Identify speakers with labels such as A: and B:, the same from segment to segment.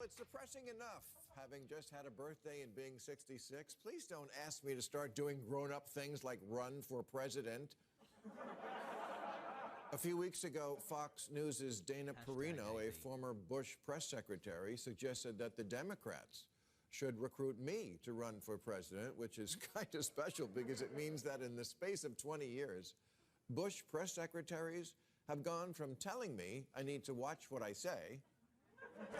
A: it's depressing enough having just had a birthday and being 66. Please don't ask me to start doing grown-up things like run for president. A few weeks ago, Fox News' Dana Perino, a former Bush press secretary, suggested that the Democrats should recruit me to run for president, which is kind of special because it means that in the space of 20 years, Bush press secretaries have gone from telling me I need to watch what I say.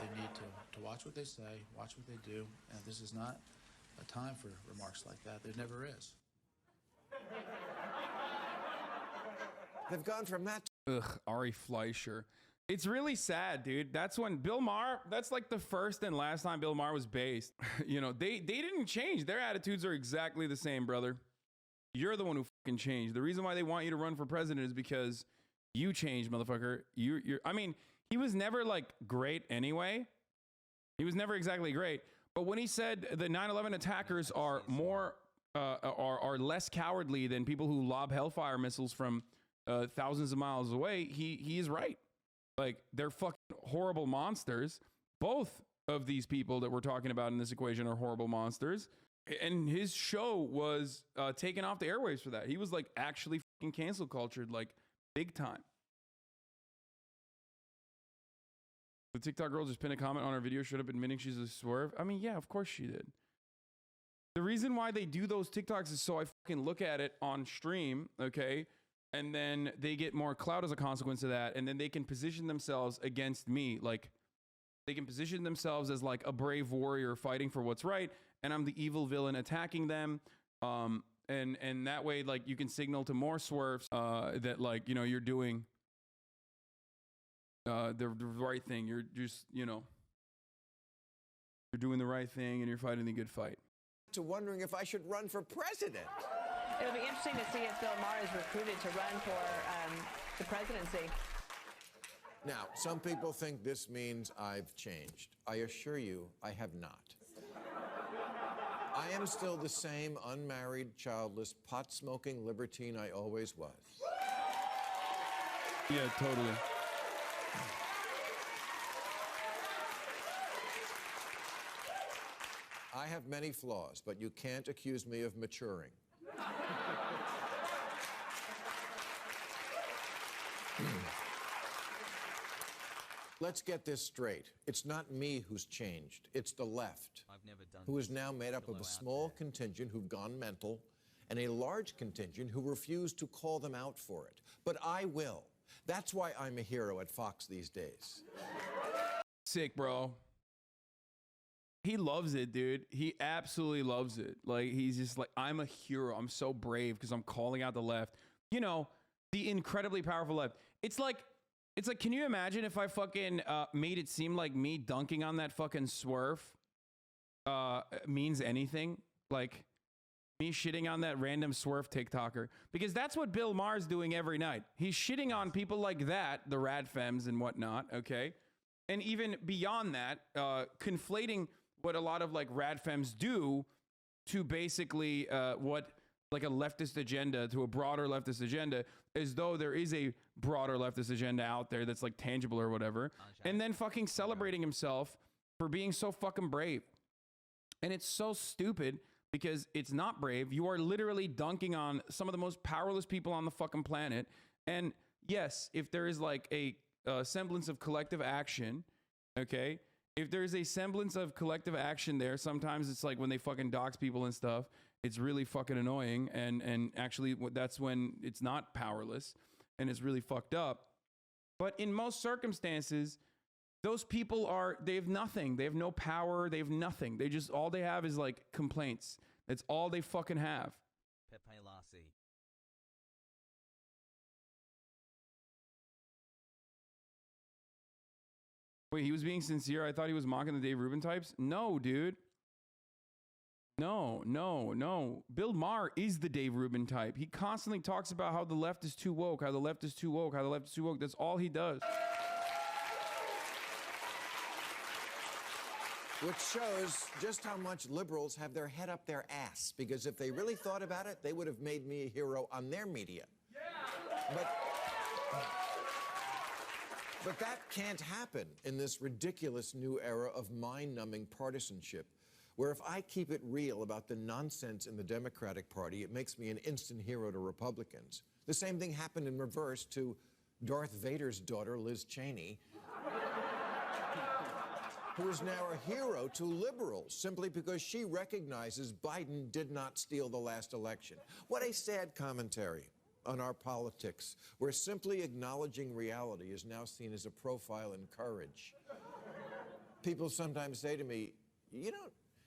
B: They need to watch what they say, watch what they do, and this is not a time for remarks like that. There never is.
A: They've gone from that to...
C: Ugh, Ari Fleischer. It's really sad, dude. That's when Bill Maher, that's like the first and last time Bill Maher was based. You know, they didn't change. Their attitudes are exactly the same, brother. You're the one who fucking changed. The reason why they want you to run for president is because you changed, motherfucker. I mean, he was never like great anyway. He was never exactly great. But when he said the 9/11 attackers are more, are less cowardly than people who lob hellfire missiles from thousands of miles away, he is right. Like, they're fucking horrible monsters. Both of these people that we're talking about in this equation are horrible monsters. And his show was taken off the airwaves for that. He was like actually fucking cancel cultured, like big time. The TikTok girl just pinned a comment on her video, showed up admitting she's a swerve. I mean, yeah, of course she did. The reason why they do those TikToks is so I fucking look at it on stream, okay? And then they get more clout as a consequence of that. And then they can position themselves against me. Like, they can position themselves as like a brave warrior fighting for what's right. And I'm the evil villain attacking them. And that way, like, you can signal to more swerves that, like, you know, you're doing the right thing. You're just, you know, you're doing the right thing and you're fighting the good fight.
A: To wondering if I should run for president.
D: It'll be interesting to see if Bill Maher is recruited to run for the presidency.
A: Now, some people think this means I've changed. I assure you, I have not. I am still the same unmarried, childless, pot-smoking libertine I always was.
C: Yeah, totally.
A: I have many flaws, but you can't accuse me of maturing. Let's get this straight. It's not me who's changed. It's the left, who is now made up of a small contingent who've gone mental and a large contingent who refuse to call them out for it. But I will. That's why I'm a hero at Fox these days.
C: Sick, bro. He loves it, dude. He absolutely loves it. Like, he's just like, I'm a hero. I'm so brave because I'm calling out the left. You know, the incredibly powerful left. It's like, can you imagine if I fucking made it seem like me dunking on that fucking swerve means anything? Like, me shitting on that random swerve TikToker. Because that's what Bill Maher's doing every night. He's shitting on people like that, the rad femmes and whatnot, okay? And even beyond that, conflating what a lot of like rad femmes do to basically what like a leftist agenda, to a broader leftist agenda, as though there is a broader leftist agenda out there that's like tangible or whatever. And then fucking celebrating himself for being so fucking brave. And it's so stupid because it's not brave. You are literally dunking on some of the most powerless people on the fucking planet. And yes, if there is like a semblance of collective action, okay? If there's a semblance of collective action there, sometimes it's like when they fucking dox people and stuff, it's really fucking annoying. And actually that's when it's not powerless and it's really fucked up. But in most circumstances, those people they have nothing. They have no power. They have nothing. They just, all they have is like complaints. That's all they fucking have.
E: Pepe Lassie.
C: Wait, he was being sincere? I thought he was mocking the Dave Rubin types? No, dude. No. Bill Maher is the Dave Rubin type. He constantly talks about how the left is too woke, how the left is too woke, how the left is too woke. That's all he does.
A: Which shows just how much liberals have their head up their ass. Because if they really thought about it, they would have made me a hero on their media. Yeah. But But that can't happen in this ridiculous new era of mind-numbing partisanship, where if I keep it real about the nonsense in the Democratic Party, it makes me an instant hero to Republicans. The same thing happened in reverse to Darth Vader's daughter, Liz Cheney, who is now a hero to liberals simply because she recognizes Biden did not steal the last election. What a sad commentary on our politics, where simply acknowledging reality is now seen as a profile in courage. People sometimes say to me, you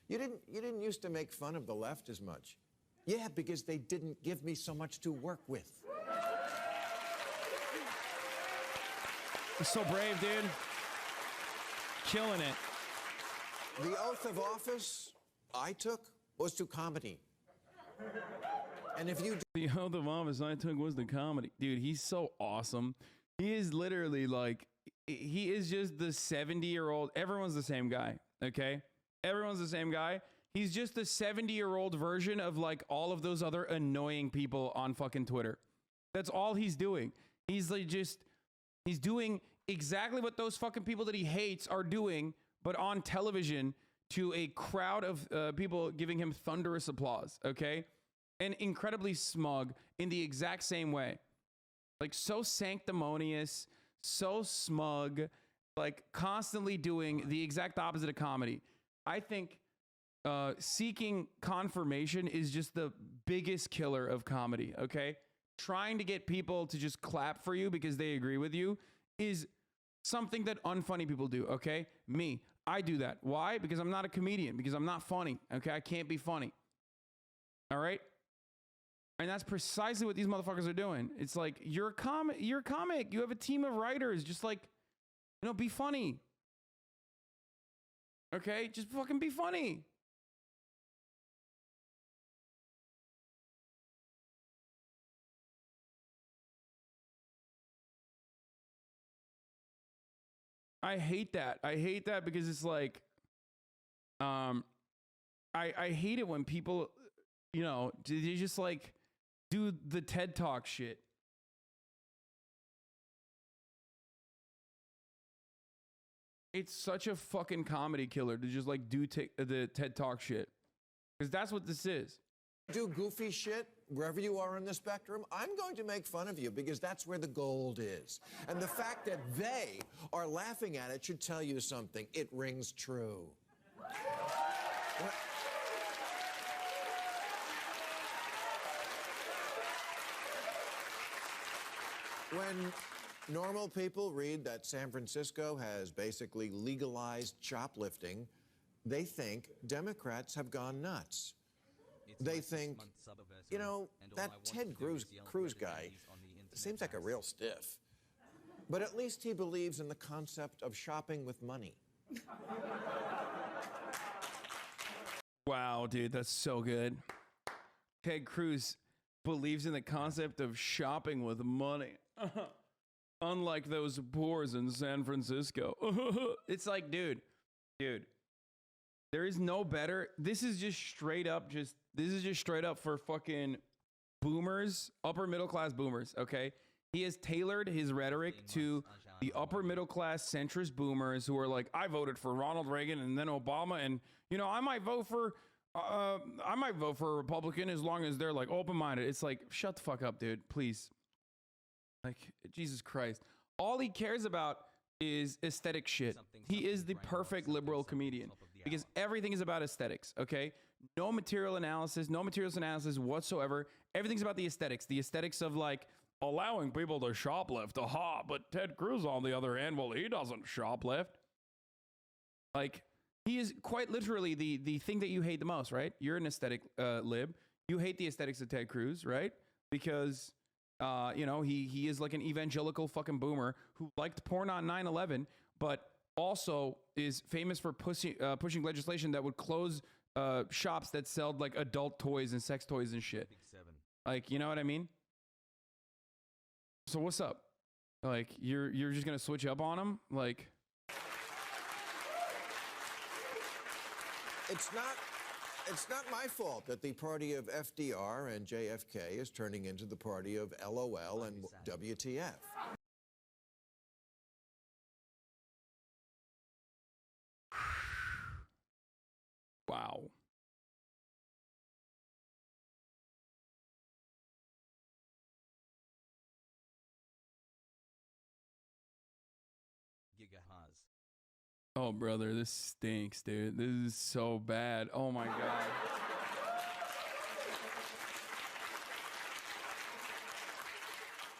A: didn't used to make fun of the left as much. Yeah, because they didn't give me so much to work with.
C: You're so brave, dude. Killing it.
A: The oath of office I took was to comedy. And if you...
C: The oath of office I took was the comedy. Dude, he's so awesome. He is literally like, he is just the 70-year-old. Everyone's the same guy, okay? Everyone's the same guy. He's just the 70-year-old version of like all of those other annoying people on fucking Twitter. That's all he's doing. He's like he's doing exactly what those fucking people that he hates are doing, but on television to a crowd of people giving him thunderous applause, okay? And incredibly smug in the exact same way. Like so sanctimonious, so smug, like constantly doing the exact opposite of comedy. I think seeking confirmation is just the biggest killer of comedy, okay? Trying to get people to just clap for you because they agree with you is something that unfunny people do, okay? Me, I do that. Why? Because I'm not a comedian, because I'm not funny, okay? I can't be funny, all right? And that's precisely what these motherfuckers are doing. It's like, you're a comic, you have a team of writers, just like, be funny. Okay? Just fucking be funny. I hate that. I hate that because it's like, I hate it when people, they just like do the TED Talk shit. It's such a fucking comedy killer to just like do the TED Talk shit. Because that's what this is.
A: Do goofy shit wherever you are on the spectrum, I'm going to make fun of you because that's where the gold is. And the fact that they are laughing at it should tell you something. It rings true. When normal people read that San Francisco has basically legalized shoplifting, they think Democrats have gone nuts. They think, that Ted Cruz guy seems like a real stiff. But at least he believes in the concept of shopping with money.
C: Wow, dude, that's so good. Ted Cruz believes in the concept of shopping with money. Unlike those boors in San Francisco. It's like, dude, there is no better. This is just straight up for fucking boomers, upper middle class boomers, okay? He has tailored his rhetoric to the upper middle class centrist boomers who are like, I voted for Ronald Reagan and then Obama, and I might vote for a Republican as long as they're like open-minded. It's like, shut the fuck up, dude, please. Like, Jesus Christ. All he cares about is aesthetic shit. He is the perfect liberal comedian because everything is about aesthetics, okay? No materials analysis whatsoever. Everything's about the aesthetics of like allowing people to shoplift. Aha, but Ted Cruz on the other hand, well, he doesn't shoplift. Like, he is quite literally the thing that you hate the most, right? You're an aesthetic lib. You hate the aesthetics of Ted Cruz, right? Because he is like an evangelical fucking boomer who liked porn on 9/11, but also is famous for pushing legislation that would close shops that sold like adult toys and sex toys and shit. Like, you know what I mean? So what's up? Like, you're just gonna switch up on him? Like,
A: It's not my fault that the party of FDR and JFK is turning into the party of LOL and WTF.
C: Wow. Oh, brother, this stinks, dude. This is so bad. Oh, my God.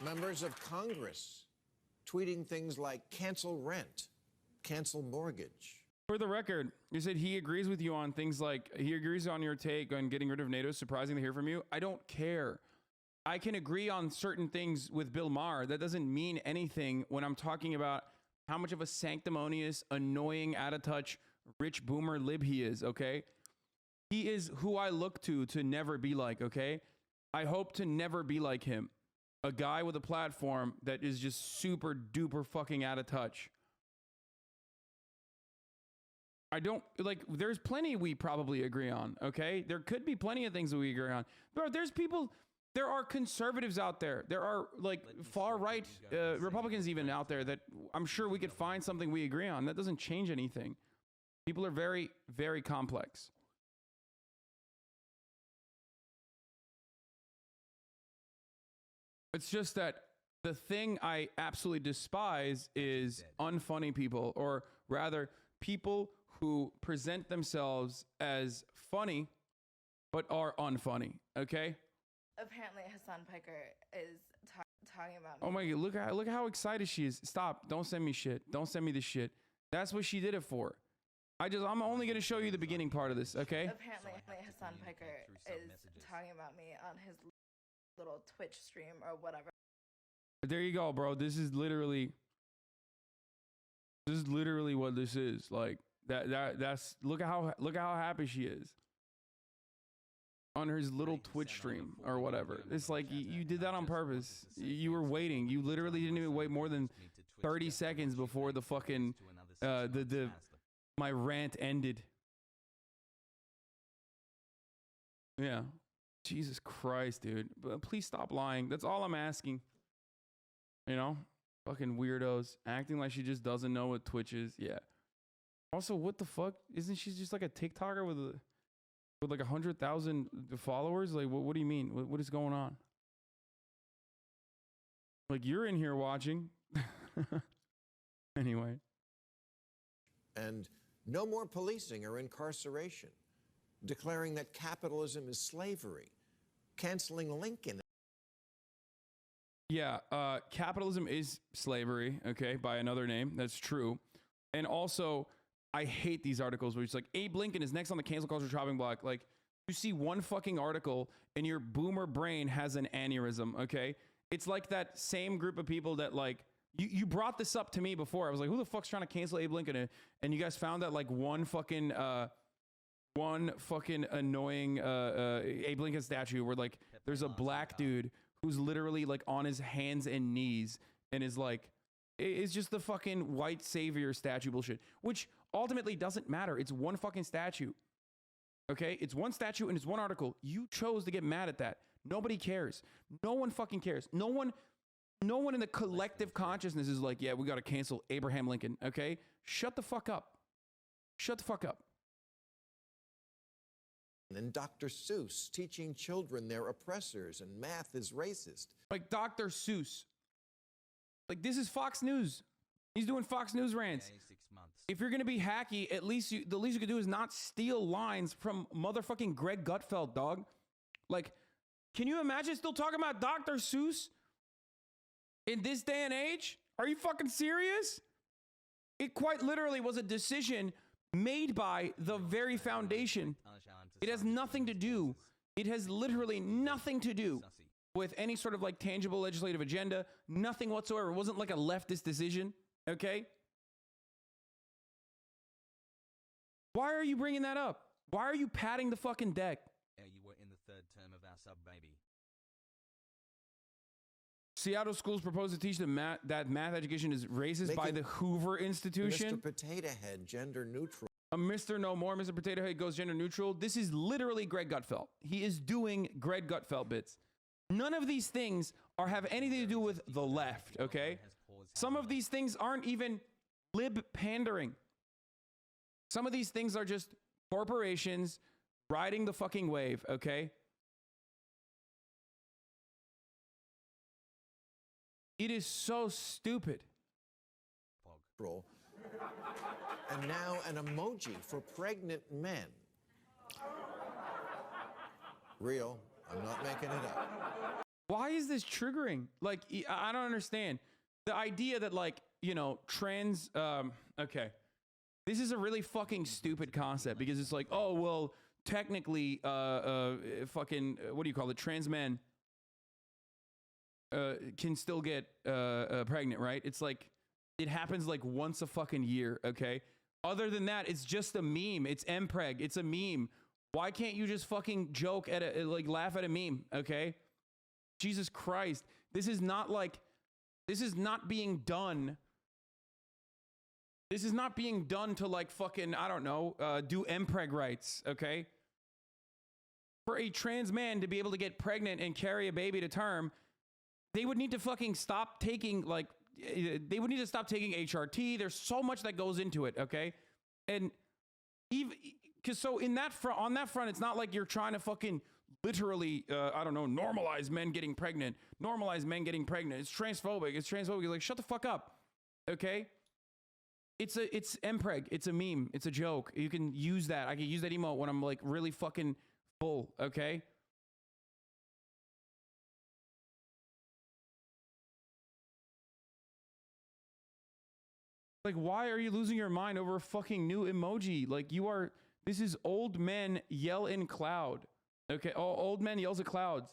A: Members of Congress tweeting things like cancel rent, cancel mortgage.
C: For the record, you said he agrees with you on things like, he agrees on your take on getting rid of NATO. Surprising to hear from you. I don't care. I can agree on certain things with Bill Maher. That doesn't mean anything when I'm talking about how much of a sanctimonious, annoying, out of touch, rich boomer lib he is, okay? He is who I look to never be like, okay? I hope to never be like him. A guy with a platform that is just super duper fucking out of touch. I don't, like, there's plenty we probably agree on, okay? There could be plenty of things that we agree on. But there's people... There are conservatives out there. There are like far right Republicans even out there that I'm sure we could find something we agree on. That doesn't change anything. People are very, very complex. It's just that the thing I absolutely despise is unfunny people, or rather people who present themselves as funny but are unfunny, okay?
E: Apparently, Hasan Piker is talking about me.
C: Oh my God, look how excited she is. Stop. Don't send me shit. Don't send me this shit. That's what she did it for. I'm only going to show you the beginning part of this, okay?
E: Apparently, Hasan Piker is talking about me on his little Twitch stream or whatever.
C: There you go, bro. This is literally what this is. Like that's look at how happy she is. On his little Twitch stream or whatever. It's like you did that on purpose. You were waiting. You literally didn't even wait more than 30 seconds before the fucking my rant ended. Yeah. Jesus Christ, dude. But please stop lying. That's all I'm asking. You know? Fucking weirdos acting like she just doesn't know what Twitch is. Yeah. Also, what the fuck? Isn't she just like a TikToker with like 100,000 followers? Like, what do you mean? What is going on? Like, you're in here watching. Anyway.
A: And no more policing or incarceration. Declaring that capitalism is slavery. Canceling Lincoln.
C: Yeah, capitalism is slavery, okay, by another name. That's true. And also, I hate these articles where it's like, Abe Lincoln is next on the cancel culture chopping block. Like, you see one fucking article and your boomer brain has an aneurysm, okay? It's like that same group of people that, like, you brought this up to me before. I was like, who the fuck's trying to cancel Abe Lincoln? And you guys found that, like, one fucking annoying Abe Lincoln statue where, like, there's a black dude who's literally, like, on his hands and knees and is, like, it's just the fucking white savior statue bullshit, which ultimately doesn't matter. It's one fucking statue. Okay? It's one statue and it's one article. You chose to get mad at that. Nobody cares. No one fucking cares. No one in the collective consciousness is like, yeah, we got to cancel Abraham Lincoln. Okay? Shut the fuck up. Shut the fuck up.
A: And Dr. Seuss teaching children they're oppressors and math is racist.
C: Like Dr. Seuss. Like, this is Fox News. He's doing Fox News rants. If you're going to be hacky, the least you can do is not steal lines from motherfucking Greg Gutfeld, dog. Like, can you imagine still talking about Dr. Seuss in this day and age? Are you fucking serious? It quite literally was a decision made by the very foundation. It has nothing to do. It has literally nothing to do with any sort of like tangible legislative agenda. Nothing whatsoever. It wasn't like a leftist decision. Okay? Why are you bringing that up? Why are you patting the fucking deck?
F: You were in the third term of our sub-baby.
C: Seattle schools propose to teach that math education is racist by the Hoover Institution.
A: Mr. Potato Head, gender neutral.
C: Mr. No More, Mr. Potato Head goes gender neutral. This is literally Greg Gutfeld. He is doing Greg Gutfeld bits. None of these things have anything to do with the left, okay? Some of these things aren't even lib pandering. Some of these things are just corporations riding the fucking wave, okay? It is so stupid.
A: And now an emoji for pregnant men. Real. I'm not making it up.
C: Why is this triggering? Like, I don't understand. The idea that, like, you know, trans, okay. This is a really fucking stupid concept because it's like, oh, well, technically, fucking, what do you call it? Trans men can still get pregnant, right? It's like, it happens like once a fucking year, okay? Other than that, it's just a meme. It's mpreg. It's a meme. Why can't you just fucking joke at a, like, laugh at a meme, okay? Jesus Christ. This is not like, this is not being done. This is not being done to, like, fucking, I don't know, do mpreg rights, okay? For a trans man to be able to get pregnant and carry a baby to term, they would need to fucking stop taking, like, they would need to stop taking HRT. There's so much that goes into it, okay? And even, because so in that front, on that front, it's not like you're trying to fucking literally, I don't know, normalize men getting pregnant. Normalize men getting pregnant. It's transphobic. It's transphobic. Like, shut the fuck up, okay? It's mpreg. It's a meme. It's a joke. You can use that. I can use that emote when I'm, like, really fucking full, okay? Like, why are you losing your mind over a fucking new emoji? Like, you are, this is old men yell in cloud. Okay, oh, old men yells at clouds.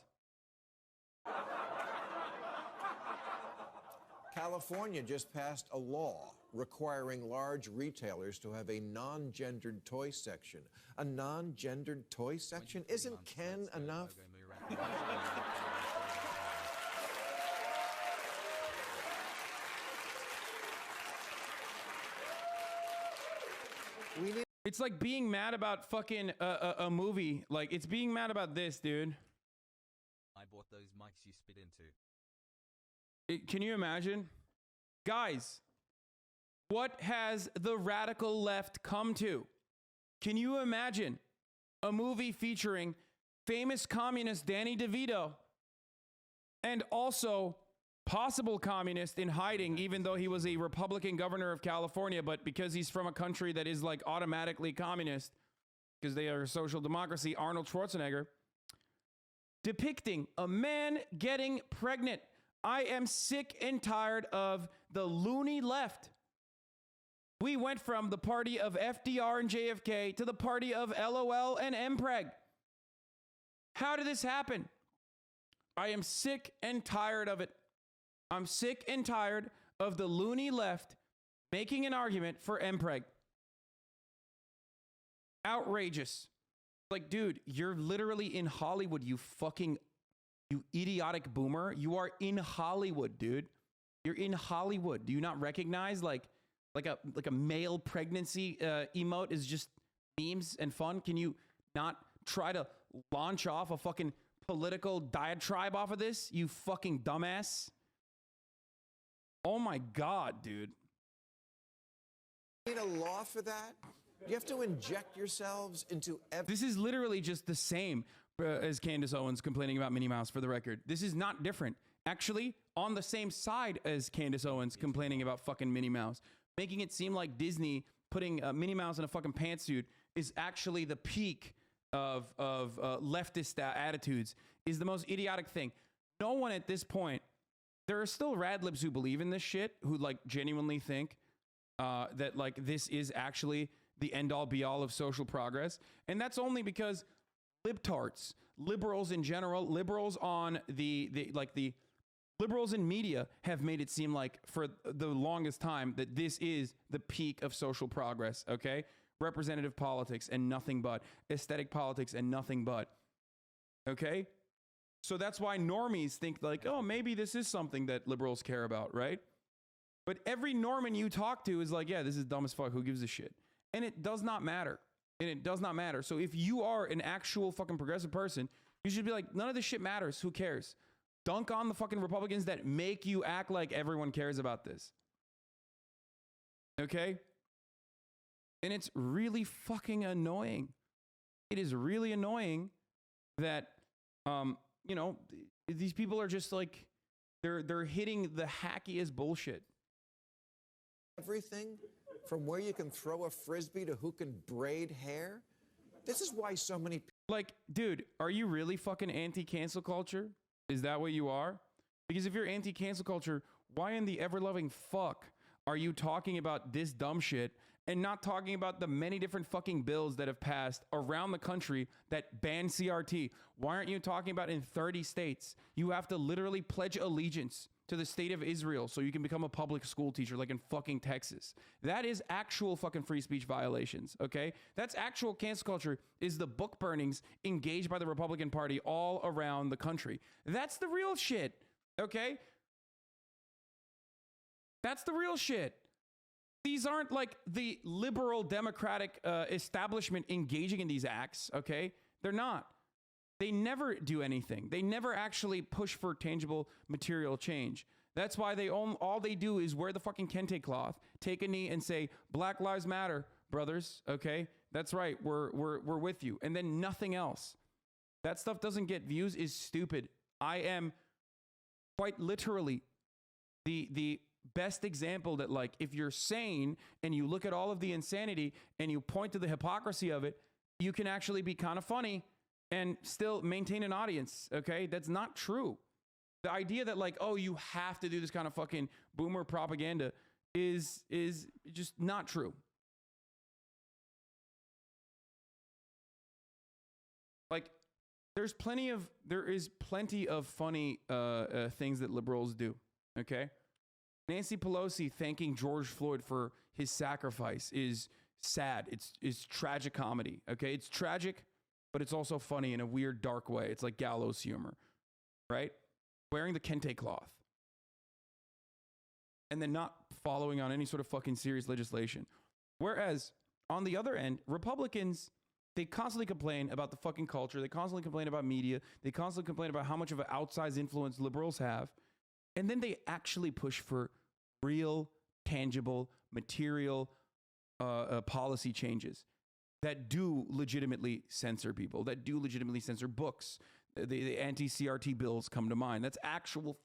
A: California just passed a law requiring large retailers to have a non-gendered toy section. A non-gendered toy section? Isn't Ken enough?
C: It's like being mad about fucking a movie. Like, it's being mad about this, dude.
F: I bought those mics you spit into.
C: Can you imagine? Guys, what has the radical left come to? Can you imagine a movie featuring famous communist Danny DeVito and also possible communist in hiding, even though he was a Republican governor of California, but because he's from a country that is, like, automatically communist because they are a social democracy, Arnold Schwarzenegger, depicting a man getting pregnant. I am sick and tired of the loony left. We went from the party of FDR and JFK to the party of LOL and MPreg. How did this happen? I am sick and tired of it. I'm sick and tired of the loony left making an argument for MPreg. Outrageous. Like, dude, you're literally in Hollywood, you idiotic boomer. You are in Hollywood, dude. You're in Hollywood. Do you not recognize like a male pregnancy emote is just memes and fun? Can you not try to launch off a fucking political diatribe off of this, you fucking dumbass? Oh my God, dude.
A: You need a law for that? You have to inject yourselves into
C: This is literally just the same as Candace Owens complaining about Minnie Mouse, for the record. This is not different. Actually, on the same side as Candace Owens complaining about fucking Minnie Mouse. Making it seem like Disney putting Minnie Mouse in a fucking pantsuit is actually the peak of leftist attitudes, is the most idiotic thing. No one at this point, there are still radlibs who believe in this shit, who, like, genuinely think that, like, this is actually the end-all be-all of social progress. And that's only because libtards, liberals in general, liberals on the liberals in media have made it seem like for the longest time that this is the peak of social progress, okay? Representative politics and nothing but. Aesthetic politics and nothing but. Okay? So that's why normies think, like, oh, maybe this is something that liberals care about, right? But every Norman you talk to is like, yeah, this is dumb as fuck. Who gives a shit? And it does not matter. And it does not matter. So if you are an actual fucking progressive person, you should be like, none of this shit matters. Who cares? Dunk on the fucking Republicans that make you act like everyone cares about this. Okay? And it's really fucking annoying. it is really annoying that, you know, these people are just like, they're hitting the hackiest bullshit.
A: Everything from where you can throw a frisbee to who can braid hair. This is why so many people.
C: Like, dude, are you really fucking anti-cancel culture? Is that what you are? Because if you're anti-cancel culture, why in the ever-loving fuck are you talking about this dumb shit and not talking about the many different fucking bills that have passed around the country that ban CRT? Why aren't you talking about in 30 states? You have to literally pledge allegiance to the state of Israel so you can become a public school teacher like in fucking Texas. That is actual fucking free speech violations, okay? That's actual cancel culture, is the book burnings engaged by the Republican Party all around the country. That's the real shit, okay? That's the real shit. These aren't like the liberal democratic establishment engaging in these acts, okay? They're not. They never do anything. They never actually push for tangible material change. That's why all they do is wear the fucking kente cloth, take a knee and say, Black Lives Matter, brothers, okay? That's right, we're with you. And then nothing else. That stuff doesn't get views is stupid. I am quite literally the best example that, like, if you're sane and you look at all of the insanity and you point to the hypocrisy of it, you can actually be kind of funny and still maintain an audience, okay? That's not true. The idea that, like, oh, you have to do this kind of fucking boomer propaganda is just not true. Like, there is plenty of funny things that liberals do, okay? Nancy Pelosi thanking George Floyd for his sacrifice is sad. It's tragic comedy, okay? It's tragic, but it's also funny in a weird, dark way. It's like gallows humor, right? Wearing the kente cloth. And then not following on any sort of fucking serious legislation. Whereas, on the other end, Republicans, they constantly complain about the fucking culture. They constantly complain about media. They constantly complain about how much of an outsized influence liberals have. And then they actually push for real, tangible, material policy changes that do legitimately censor people, that do legitimately censor books. The anti-CRT bills come to mind. That's actual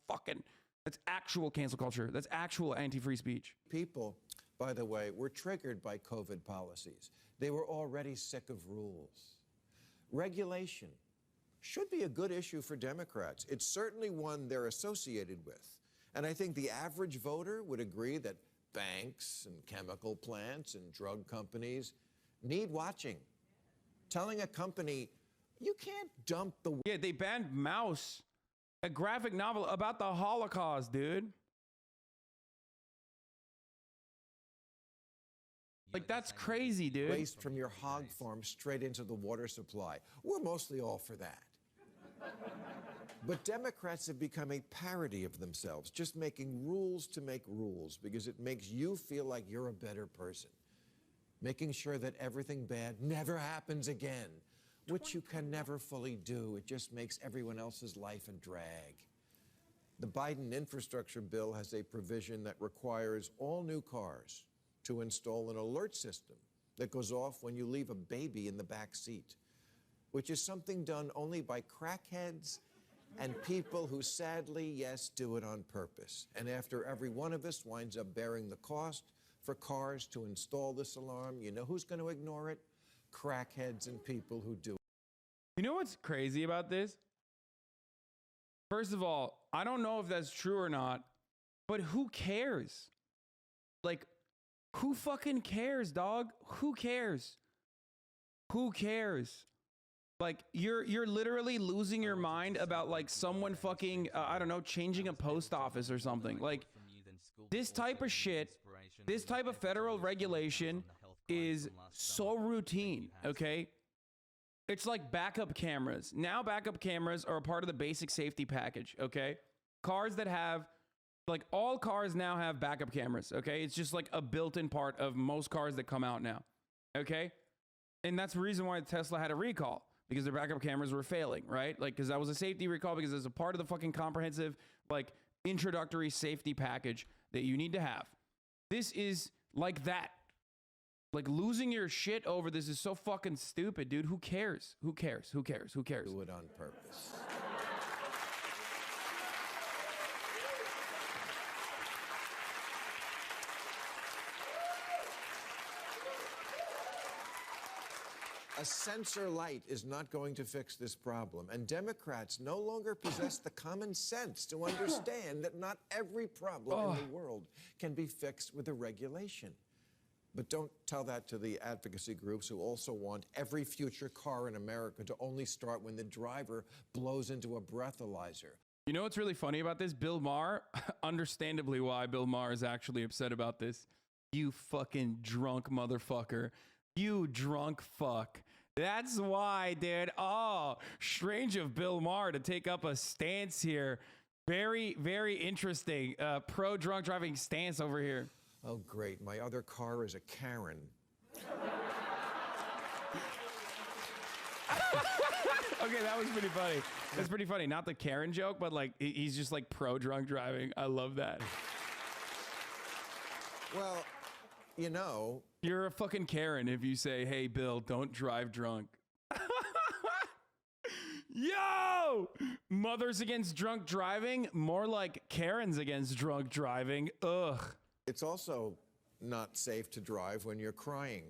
C: cancel culture. That's actual anti-free speech.
A: People, by the way, were triggered by COVID policies. They were already sick of rules. Regulation should be a good issue for Democrats. It's certainly one they're associated with. And I think the average voter would agree that banks and chemical plants and drug companies need watching. Telling a company, you can't dump the...
C: Yeah, they banned Mouse, a graphic novel about the Holocaust, dude. Like, that's crazy, dude.
A: Waste from your hog farm straight into the water supply. We're mostly all for that. But Democrats have become a parody of themselves, just making rules to make rules because it makes you feel like you're a better person. Making sure that everything bad never happens again, which you can never fully do. It just makes everyone else's life a drag. The Biden infrastructure bill has a provision that requires all new cars to install an alert system that goes off when you leave a baby in the back seat, which is something done only by crackheads and people who sadly, yes, do it on purpose. And after every one of us winds up bearing the cost for cars to install this alarm, you know who's going to ignore it? Crackheads and people who do it.
C: You know what's crazy about this? First of all, I don't know if that's true or not, but who cares? Like, who fucking cares, dog? Who cares? Who cares? Like, you're literally losing your mind about, like, someone fucking, I don't know, changing a post office or something. Like, this type of shit, this type of federal regulation is so routine, okay? It's like backup cameras. Now backup cameras are a part of the basic safety package, okay? Cars that have, like, all cars now have backup cameras, okay? It's just like a built-in part of most cars that come out now, okay? And that's the reason why Tesla had a recall, because their backup cameras were failing, right? Like, because that was a safety recall, because it's a part of the fucking comprehensive, like, introductory safety package that you need to have. This is like that. Like, losing your shit over this is so fucking stupid, dude. Who cares? Who cares? Who cares? Who cares?
A: Do it on purpose. A sensor light is not going to fix this problem, and Democrats no longer possess the common sense to understand that not every problem in the world can be fixed with a regulation. But don't tell that to the advocacy groups who also want every future car in America to only start when the driver blows into a breathalyzer.
C: You know what's really funny about this? Bill Maher, understandably why Bill Maher is actually upset about this. You fucking drunk motherfucker. You drunk fuck. That's why, dude. Oh, strange of Bill Maher to take up a stance here. Very, very interesting. Pro drunk driving stance over here.
A: Oh, great. My other car is a Karen.
C: Okay, that was pretty funny. That's pretty funny. Not the Karen joke, but like he's just like pro drunk driving. I love that.
A: Well, you know,
C: you're a fucking Karen if you say, hey, Bill, don't drive drunk. Yo! Mothers against drunk driving? More like Karens against drunk driving. Ugh.
A: It's also not safe to drive when you're crying.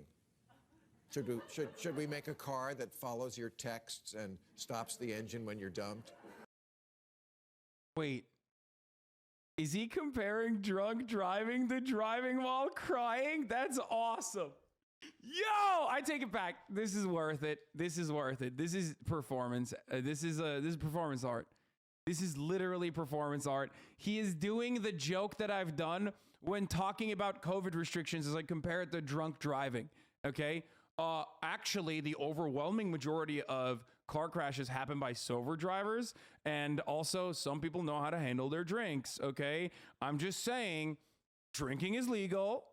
A: Should we make a car that follows your texts and stops the engine when you're dumped?
C: Wait. Is he comparing drunk driving to driving while crying? That's awesome. Yo, I take it back. This is worth it. This is worth it. This is performance. This is performance art. This is literally performance art. He is doing the joke that I've done when talking about COVID restrictions as I compare it to drunk driving. Okay. Actually, the overwhelming majority of car crashes happen by sober drivers, and also some people know how to handle their drinks. Okay, I'm just saying, drinking is legal,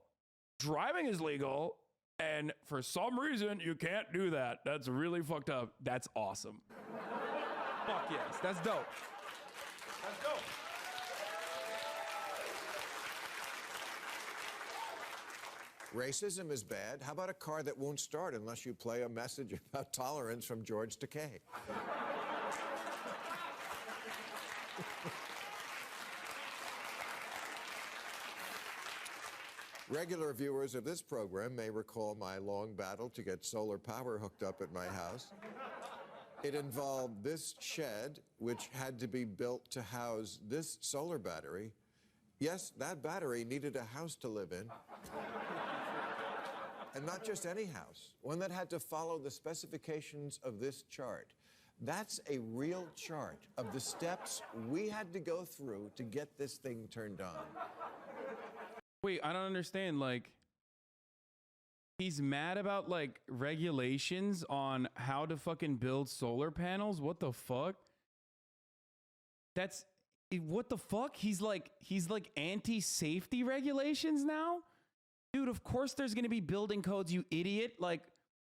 C: driving is legal, and for some reason you can't do that. That's really fucked up. That's awesome. Fuck yes, that's dope. That's dope.
A: Racism is bad. How about a car that won't start unless you play a message about tolerance from George Takei? Regular viewers of this program may recall my long battle to get solar power hooked up at my house. It involved this shed, which had to be built to house this solar battery. Yes, that battery needed a house to live in. And not just any house, one that had to follow the specifications of this chart. That's a real chart of the steps we had to go through to get this thing turned on.
C: Wait, I don't understand. Like, he's mad about like regulations on how to fucking build solar panels? What the fuck? That's what the fuck? He's like anti-safety regulations now? Dude, of course there's going to be building codes, you idiot. Like,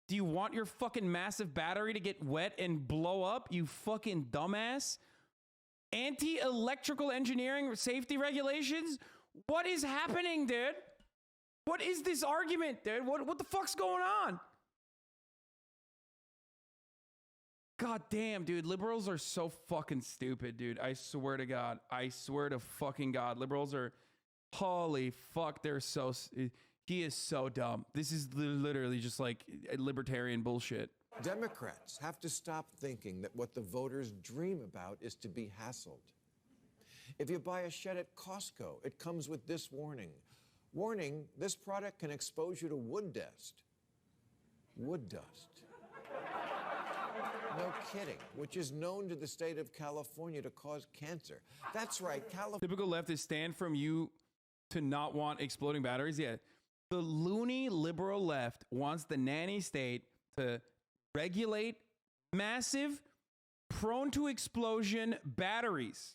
C: do you want your fucking massive battery to get wet and blow up, you fucking dumbass? Anti-electrical engineering safety regulations? What is happening, dude? What is this argument, dude? What the fuck's going on? God damn, dude. Liberals are so fucking stupid, dude. I swear to God. I swear to fucking God. Liberals are... Holy fuck, they're so... He is so dumb. This is literally just like libertarian bullshit.
A: Democrats have to stop thinking that what the voters dream about is to be hassled. If you buy a shed at Costco, it comes with this warning. Warning, this product can expose you to wood dust. Wood dust. No kidding, which is known to the state of California to cause cancer. That's right, California.
C: Typical leftist stand from you to not want exploding batteries. Yeah. The loony liberal left wants the nanny state to regulate massive, prone to explosion batteries.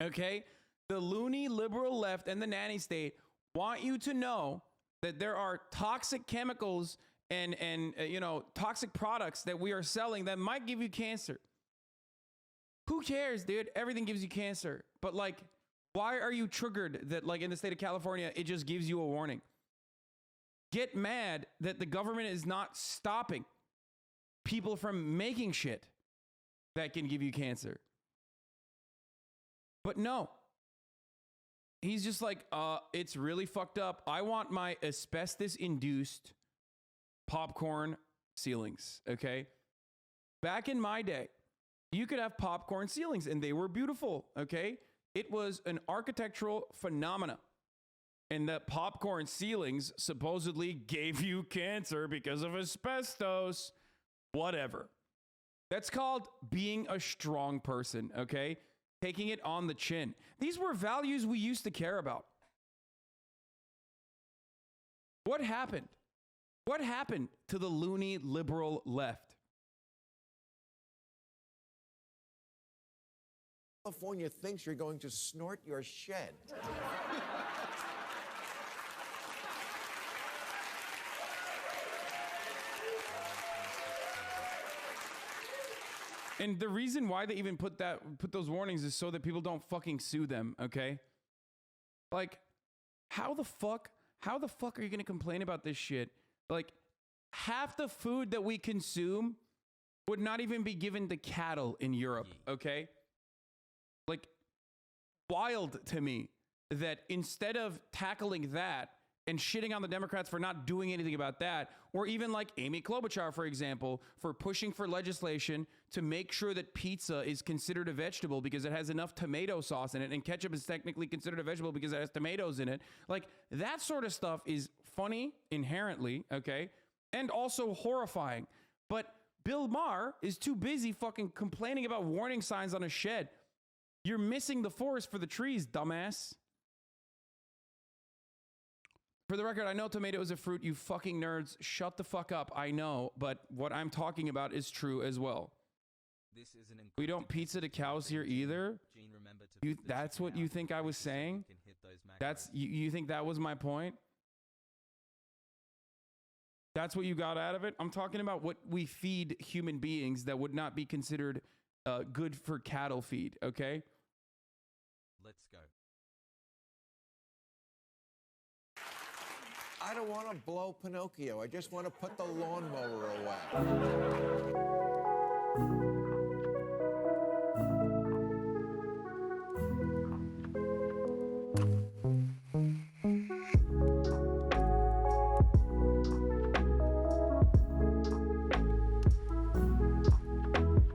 C: Okay? The loony liberal left and the nanny state want you to know that there are toxic chemicals and toxic products that we are selling that might give you cancer. Who cares, dude? Everything gives you cancer. But like, why are you triggered that like in the state of California, it just gives you a warning? get mad that the government is not stopping people from making shit that can give you cancer. But no. He's just like, it's really fucked up. I want my asbestos-induced popcorn ceilings, okay? Back in my day, you could have popcorn ceilings, and they were beautiful, okay? It was an architectural phenomena. And that popcorn ceilings supposedly gave you cancer because of asbestos. Whatever. That's called being a strong person, okay? Taking it on the chin. These were values we used to care about. What happened? What happened to the loony liberal left?
A: California thinks you're going to snort your shed.
C: And the reason why they even put those warnings is so that people don't fucking sue them, okay? Like, how the fuck are you gonna complain about this shit? Like, half the food that we consume would not even be given to cattle in Europe, okay? Like, wild to me that instead of tackling that and shitting on the Democrats for not doing anything about that, or even like Amy Klobuchar, for example, for pushing for legislation to make sure that pizza is considered a vegetable because it has enough tomato sauce in it, and ketchup is technically considered a vegetable because it has tomatoes in it. Like, that sort of stuff is funny inherently, okay? And also horrifying. But Bill Maher is too busy fucking complaining about warning signs on a shed. You're missing the forest for the trees, dumbass. For the record, I know tomato is a fruit, you fucking nerds. Shut the fuck up, I know, but what I'm talking about is true as well.
F: This is an
C: We don't pizza to cows here either. That's what you think I was saying? You think that was my point? That's what you got out of it? I'm talking about what we feed human beings that would not be considered good for cattle feed, okay?
F: Let's go.
A: I don't want to blow Pinocchio. I just want to put the lawnmower away.